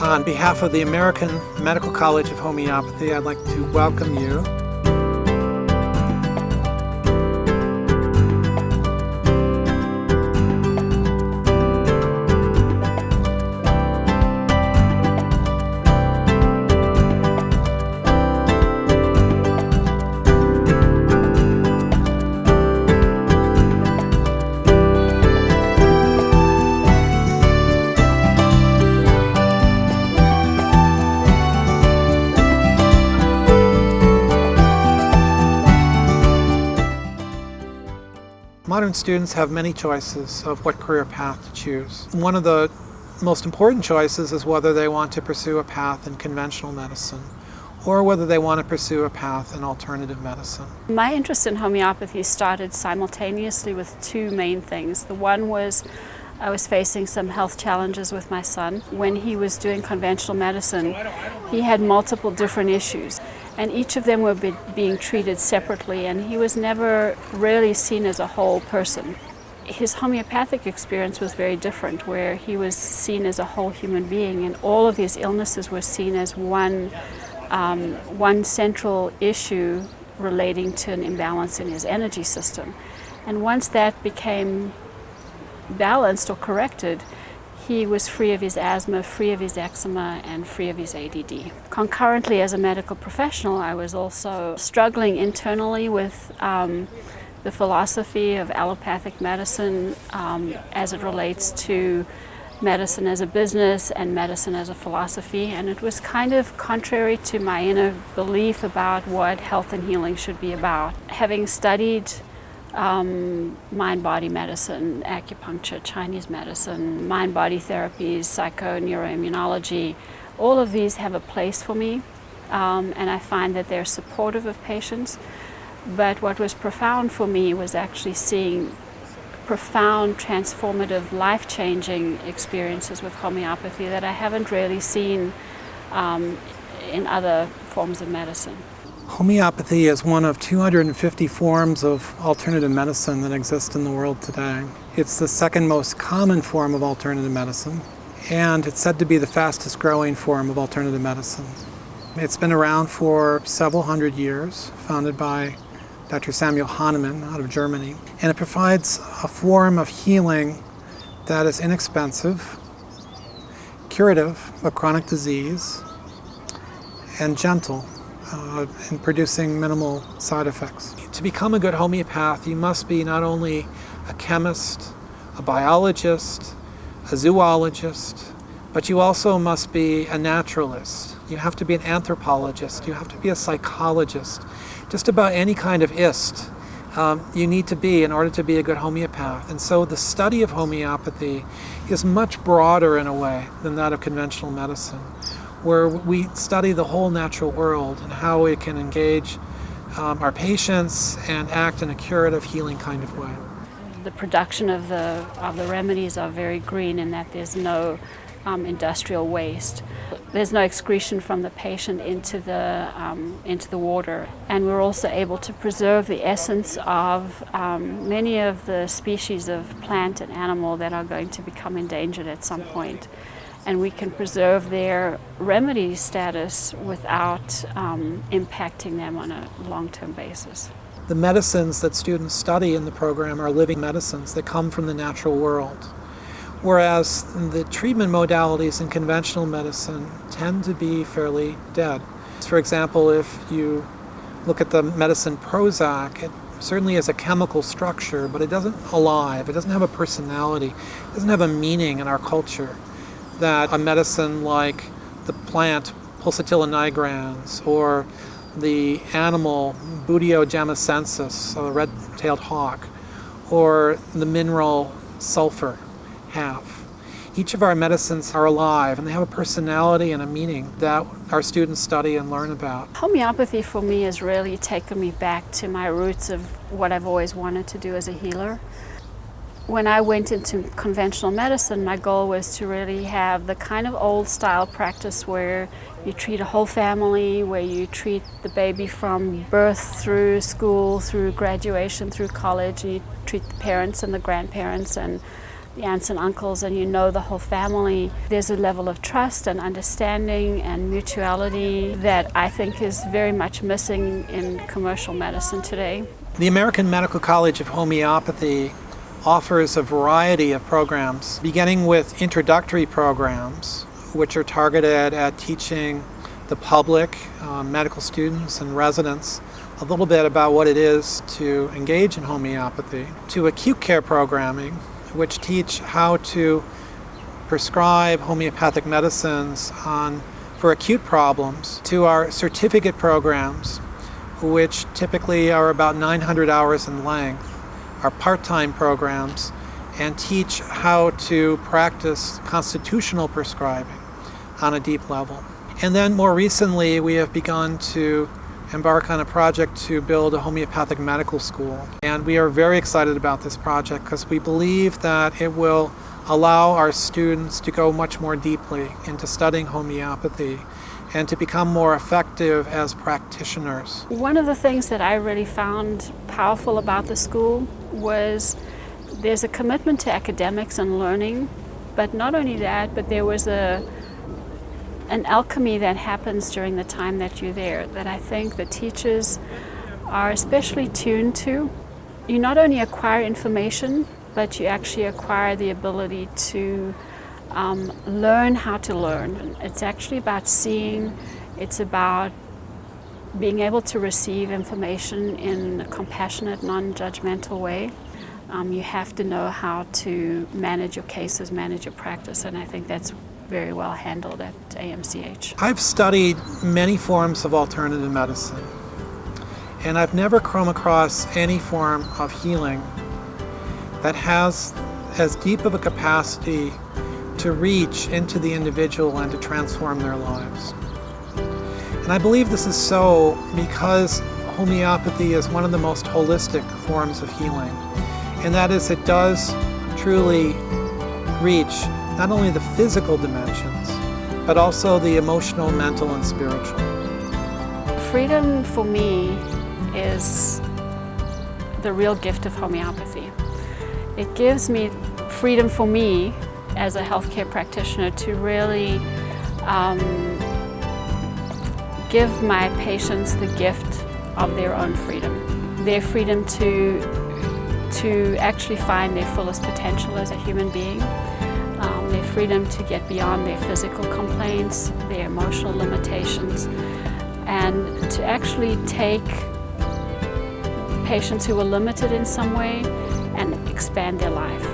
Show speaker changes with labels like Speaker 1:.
Speaker 1: On behalf of the American Medical College of Homeopathy, I'd like to welcome you. Modern students have many choices of what career path to choose. One of the most important choices is whether they want to pursue a path in conventional medicine or whether they want to pursue a path in alternative medicine.
Speaker 2: My interest in homeopathy started simultaneously with two main things. The one was I was facing some health challenges with my son. When he was doing conventional medicine, he had multiple different issues, and each of them were being treated separately, and he was never really seen as a whole person. His homeopathic experience was very different, where he was seen as a whole human being, and all of his illnesses were seen as one central issue relating to an imbalance in his energy system. And once that became balanced or corrected, he was free of his asthma, free of his eczema, and free of his ADD. Concurrently, as a medical professional, I was also struggling internally with the philosophy of allopathic medicine as it relates to medicine as a business and medicine as a philosophy, and it was kind of contrary to my inner belief about what health and healing should be about. Having studied mind-body medicine, acupuncture, Chinese medicine, mind-body therapies, psychoneuroimmunology, all of these have a place for me, and I find that they're supportive of patients. But what was profound for me was actually seeing profound, transformative, life-changing experiences with homeopathy that I haven't really seen in other forms of medicine.
Speaker 1: Homeopathy is one of 250 forms of alternative medicine that exist in the world today. It's the second most common form of alternative medicine, and it's said to be the fastest growing form of alternative medicine. It's been around for several hundred years, founded by Dr. Samuel Hahnemann out of Germany, and it provides a form of healing that is inexpensive, curative of chronic disease, and gentle in producing minimal side effects. To become a good homeopath, you must be not only a chemist, a biologist, a zoologist, but you also must be a naturalist. You have to be an anthropologist. You have to be a psychologist. Just about any kind of ist you need to be in order to be a good homeopath. And so the study of homeopathy is much broader in a way than that of conventional medicine, where we study the whole natural world and how it can engage our patients and act in a curative, healing kind of way.
Speaker 2: The production of the remedies are very green in that there's no industrial waste. There's no excretion from the patient into the water, and we're also able to preserve the essence of many of the species of plant and animal that are going to become endangered at some point. And we can preserve their remedy status without impacting them on a long-term basis.
Speaker 1: The medicines that students study in the program are living medicines that come from the natural world, whereas the treatment modalities in conventional medicine tend to be fairly dead. For example, if you look at the medicine Prozac, it certainly has a chemical structure, but it doesn't alive, it doesn't have a personality, it doesn't have a meaning in our culture that a medicine like the plant Pulsatilla nigrans or the animal Buteo jamacensis, a red-tailed hawk, or the mineral sulfur have. Each of our medicines are alive and they have a personality and a meaning that our students study and learn about.
Speaker 2: Homeopathy for me has really taken me back to my roots of what I've always wanted to do as a healer. When I went into conventional medicine, my goal was to really have the kind of old style practice where you treat a whole family, where you treat the baby from birth through school, through graduation, through college, and you treat the parents and the grandparents and the aunts and uncles and you know the whole family, there's a level of trust and understanding and mutuality that I think is very much missing in commercial medicine today.
Speaker 1: The American Medical College of Homeopathy offers a variety of programs, beginning with introductory programs, which are targeted at teaching the public, medical students and residents, a little bit about what it is to engage in homeopathy, to acute care programming, which teach how to prescribe homeopathic medicines for acute problems, to our certificate programs, which typically are about 900 hours in length, our part-time programs, and teach how to practice constitutional prescribing on a deep level. And then more recently, we have begun to embark on a project to build a homeopathic medical school. And we are very excited about this project because we believe that it will allow our students to go much more deeply into studying homeopathy and to become more effective as practitioners.
Speaker 2: One of the things that I really found powerful about the school was there's a commitment to academics and learning, but not only that, but there was an alchemy that happens during the time that you're there that I think the teachers are especially tuned to. You not only acquire information, but you actually acquire the ability to learn how to learn. It's actually about seeing, it's about being able to receive information in a compassionate, non-judgmental way. You have to know how to manage your cases, manage your practice, and I think that's very well handled at AMCH.
Speaker 1: I've studied many forms of alternative medicine, and I've never come across any form of healing that has as deep of a capacity to reach into the individual and to transform their lives. And I believe this is so because homeopathy is one of the most holistic forms of healing, and that is it does truly reach not only the physical dimensions, but also the emotional, mental, and spiritual.
Speaker 2: Freedom for me is the real gift of homeopathy. It gives me freedom for me as a healthcare practitioner to really give my patients the gift of their own freedom. Their freedom to actually find their fullest potential as a human being. Their freedom to get beyond their physical complaints, their emotional limitations, and to actually take patients who are limited in some way and expand their life.